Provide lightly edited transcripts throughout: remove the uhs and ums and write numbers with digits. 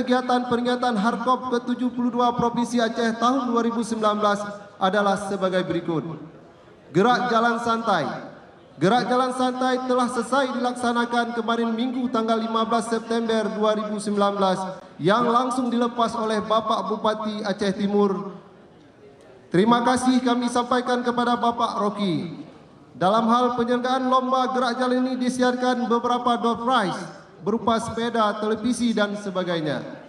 Kegiatan peringatan Harkop ke-72 Provinsi Aceh tahun 2019 adalah sebagai berikut. Gerak jalan santai. Gerak jalan santai telah selesai dilaksanakan kemarin Minggu tanggal 15 September 2019 yang langsung dilepas oleh Bapak Bupati Aceh Timur. Terima kasih kami sampaikan kepada Bapak Rocky. Dalam hal penyelenggaraan lomba gerak jalan ini disiarkan beberapa door prize berupa sepeda, televisi dan sebagainya.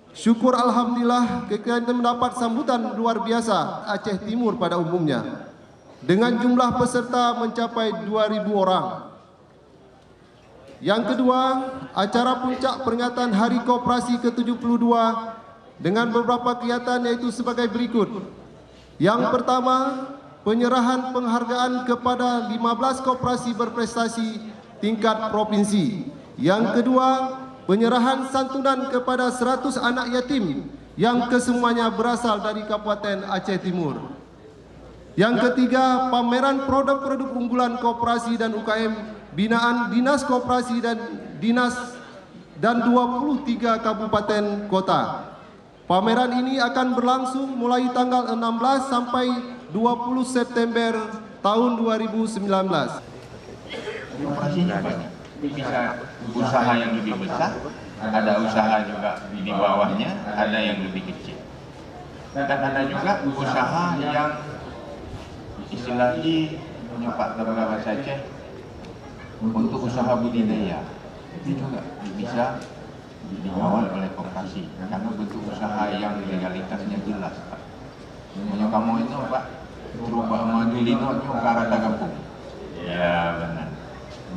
Syukur alhamdulillah kegiatan mendapat sambutan luar biasa Aceh Timur pada umumnya. Dengan jumlah peserta mencapai 2.000 orang. Yang kedua, acara puncak peringatan Hari Koperasi ke-72 dengan beberapa kegiatan yaitu sebagai berikut. Yang pertama, penyerahan penghargaan kepada 15 koperasi berprestasi tingkat provinsi. Yang kedua, penyerahan santunan kepada 100 anak yatim yang kesemuanya berasal dari Kabupaten Aceh Timur. Yang ketiga, pameran produk-produk unggulan koperasi dan UKM binaan Dinas Koperasi dan Dinas dan 23 kabupaten kota. Pameran ini akan berlangsung mulai tanggal 16 sampai 20 September tahun 2019. Bisa usaha yang lebih besar, ada usaha juga di bawahnya, ada yang lebih kecil, dan ada juga usaha yang istilahnya menyopak dalam bahasa Aceh untuk usaha budidaya, itu juga bisa dikawal oleh koperasi karena bentuk usaha yang legalitasnya jelas. Menyo kamu itu Pak, terubah maju linonya ke arah kampung. Ya benar.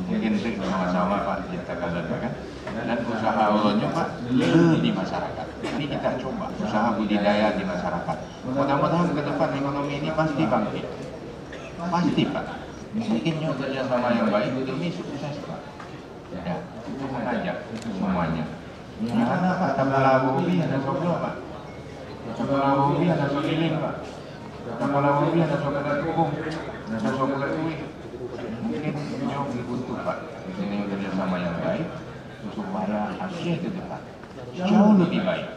mungkin sama-sama Pak kita kalian kan, dan usaha ulunnya Pak di masyarakat. Ini kita coba usaha budidaya di masyarakat. Mudah-mudahan ke depan ekonomi ini pasti bangkit, pasti Pak. Mungkin kerjasama yang baik demi sukses Pak. Ya, itu mengajak semuanya. Karena Pak, Tapala Bobi ada Soglo Pak, Tapala Bobi ada Sogiling Pak, Tapala Bobi ada Sogelat Hukum, ada Sogelat Uwi. Mungkin jauh dibutuh Pak. Ini kerjasama yang baik supaya Aceh ke depan jauh lebih baik,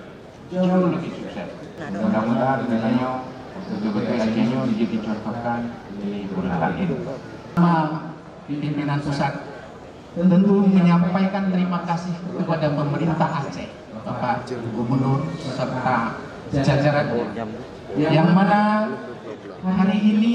jauh lebih sukses. Mudah-mudahan katanya betul-betul Acehnya menjadi contohkan di bulan ini. Pimpinan pusat tentu menyampaikan terima kasih kepada pemerintah Aceh, Bapak Gubernur serta jajarannya, yang mana hari ini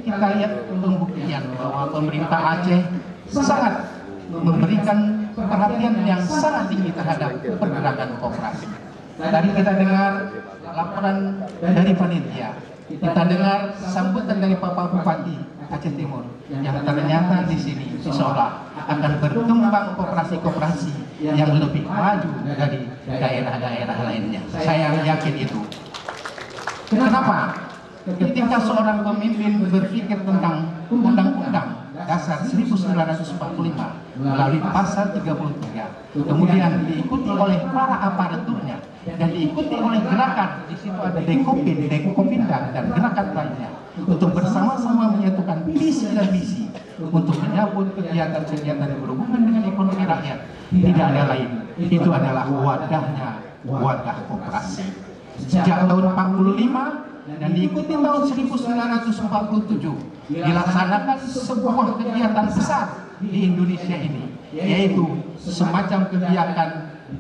kita lihat pembuktian bahwa pemerintah Aceh sangat memberikan perhatian yang sangat tinggi terhadap pergerakan koperasi. Tadi kita dengar laporan dari panitia, kita dengar sambutan dari Bapak Bupati Aceh Timur yang ternyata di sini seolah akan berkembang koperasi-koperasi yang lebih maju dari daerah-daerah lainnya. Saya yakin itu. Kenapa? Ketika seorang pemimpin berpikir tentang Undang-Undang Dasar 1945 melalui pasal 33, kemudian diikuti oleh para aparaturnya dan diikuti oleh gerakan, di situ ada Dekopin, Dekopinda dan gerakan lainnya untuk bersama-sama menyatukan visi dan misi untuk menyambut kegiatan-kegiatan yang berhubungan dengan ekonomi rakyat. Tidak ada lain, itu adalah wadahnya, wadah koperasi. Sejak tahun 45 dan diikuti tahun 1947 dilaksanakan sebuah kegiatan besar di Indonesia ini, yaitu semacam kegiatan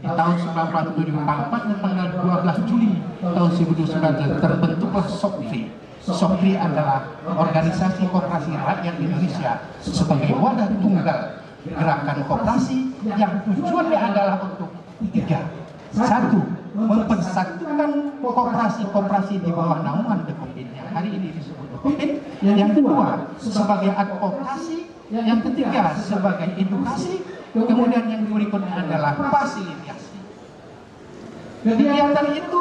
di tahun 1974 tanggal 12 Juli tahun 1900 terbentuklah SOKFI. SOKFI adalah organisasi koperasi rakyat Indonesia sebagai wadah tunggal gerakan koperasi yang tujuannya adalah untuk tiga. Satu, mempersatukan koperasi-koperasi di bawah naungan Dekopin yang hari ini disebut Dekopin. Yang kedua, sebagai advokasi. Yang ketiga, sebagai edukasi. Kemudian yang berikutnya adalah fasilitasi. Kegiatan itu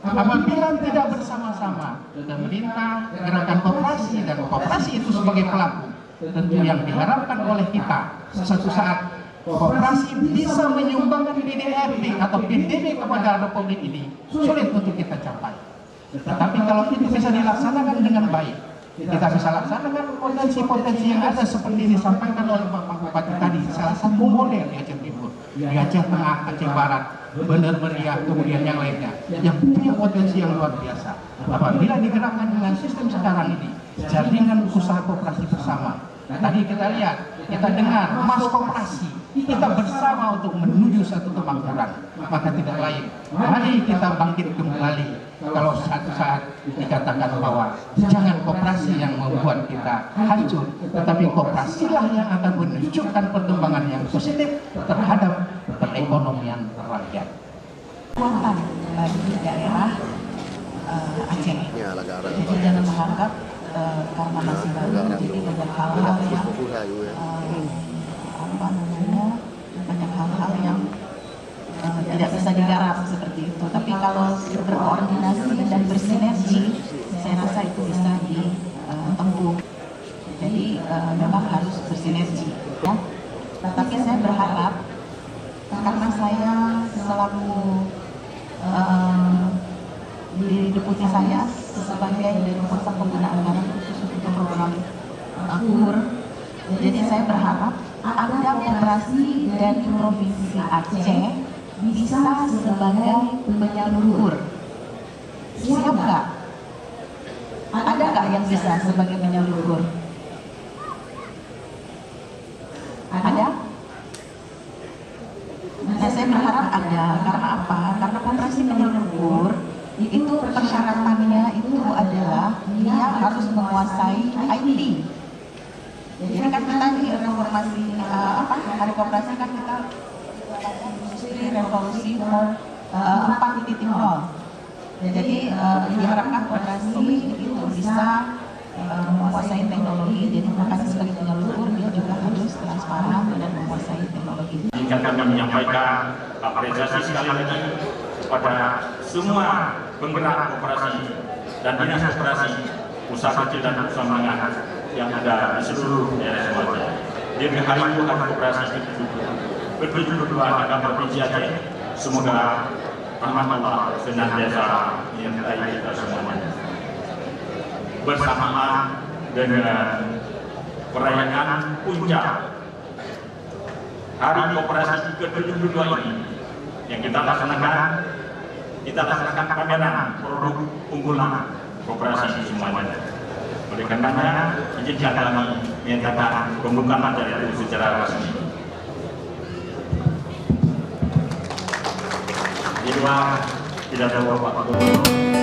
apabila tidak bersama-sama, pemerintah, gerakan koperasi dan koperasi itu sebagai pelaku, tentu yang diharapkan oleh kita suatu saat koperasi bisa menyumbangkan PDRB atau PDB kepada Republik ini sulit untuk kita capai. Tetapi kalau itu bisa dilaksanakan dengan baik, kita bisa laksanakan potensi-potensi yang ada seperti disampaikan oleh Bapak Bupati tadi, salah satu model di Aceh Timur, di Aceh Tengah, Aceh Barat, Bener Meriah, kemudian yang lainnya, yang punya potensi yang luar biasa. Apabila digerakkan dengan sistem sekarang ini, jaringan usaha koperasi bersama. Tadi kita lihat, kita dengar Mas Koperasi, kita bersama untuk menuju satu kemakmuran. Maka tidak lain, mari kita bangkit kembali. Kalau suatu saat dikatakan bahwa jangan koperasi yang membuat kita hancur, tetapi koperasilah yang akan menunjukkan perkembangan yang positif terhadap perekonomian rakyat. Kekuatan bagi daerah Aceh. Jadi jangan menganggap karena masih baru, jadi banyak hal-hal yang banyak hal-hal yang tidak bisa digarap seperti itu. Tapi kalau berkoordinasi dan bersinergi, saya rasa itu bisa ditempuh. Jadi memang harus bersinergi, ya. Tapi saya berharap karena saya selaku di deputi saya sebagai dari pusat penggunaan anggaran khusus untuk program KUR, jadi saya berharap ada koperasi dari provinsi Aceh bisa sebagai penyalur. Siap nggak? Ada nggak yang bisa sebagai penyalur? Ada? Nah, saya berharap ada. Karena apa? Karena koperasi penyalur itu persyaratannya itu adalah dia harus menguasai IT. Jadi kan kita di reformasi hari koperasi kan kita revolusi nomor 4.0. Jadi diharapkan koperasi itu bisa menguasai teknologi. Jadi makanya sebagai penyalur dia juga harus transparan dan menguasai teknologi. Izinkan kami menyampaikan apresiasi sekali lagi kepada semua penggerak koperasi dan dinas koperasi, usaha kecil dan usaha menengah yang ada di seluruh daerah Sumatera. Dirgahayu Hari Koperasi ke-72 Agama Provinsi Aceh. Semoga rahmat Allah senantiasa menyertai kita semuanya. Bersamaan dengan perayaan puncak Hari Koperasi ke-72 ini yang kita laksanakan pameran produk unggulan koperasi semuanya. Oleh karenanya, izinkan kami menyatakan pembukaan acara itu secara resmi. Di luar tidak ada Bapak Gubernur.